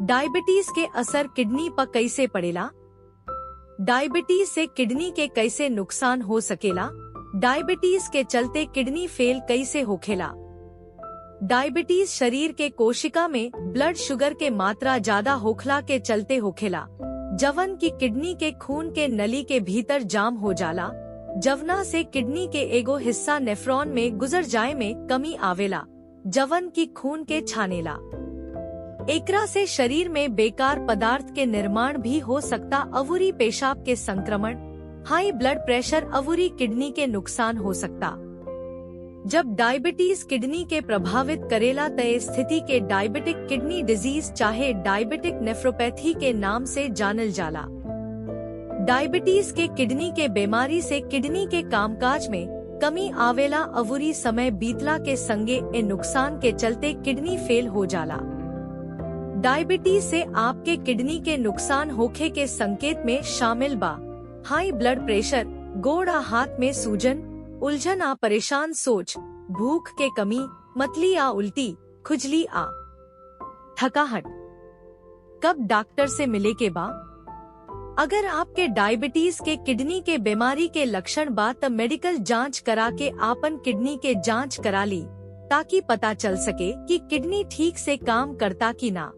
Diabetes के असर kidney पर कैसे पड़ेला? डायबिटीज से किडनी के कैसे नुकसान हो सकेला? डायबिटीज के चलते किडनी फेल कैसे होखेला? डायबिटीज शरीर के कोशिका में ब्लड शुगर के मात्रा ज्यादा होखला के चलते होखेला, जवन की किडनी के खून के नली के भीतर जाम हो जाला, जवना से किडनी के एगो हिस्सा नेफ्रॉन में गुजर जाए में कमी आवेला, जवन की खून के छानेला। एकरा से शरीर में बेकार पदार्थ के निर्माण भी हो सकता, अवूरी पेशाब के संक्रमण, हाई ब्लड प्रेशर, अवूरी किडनी के नुकसान हो सकता। जब डायबिटीज किडनी के प्रभावित करेला तय स्थिति के डायबिटिक किडनी डिजीज चाहे डायबिटिक नेफ्रोपैथी के नाम से जानल जाला। डायबिटीज के किडनी के बीमारी से किडनी के कामकाज में कमी आवेला, अवूरी समय बीतला के संगे ए नुकसान के चलते किडनी फेल हो जाला। डायबिटीज से आपके किडनी के नुकसान होखे के संकेत में शामिल बा हाई ब्लड प्रेशर, गोड़ आ हाथ में सूजन, उलझन आ परेशान सोच, भूख के कमी, मतली आ उल्टी, खुजली आ थकाहट। कब डॉक्टर से मिले के बा? अगर आपके डायबिटीज के किडनी के बीमारी के लक्षण बा त मेडिकल जांच करा के आपन किडनी के जांच करा ली, ताकि पता चल सके कि किडनी ठीक से काम करता कि ना।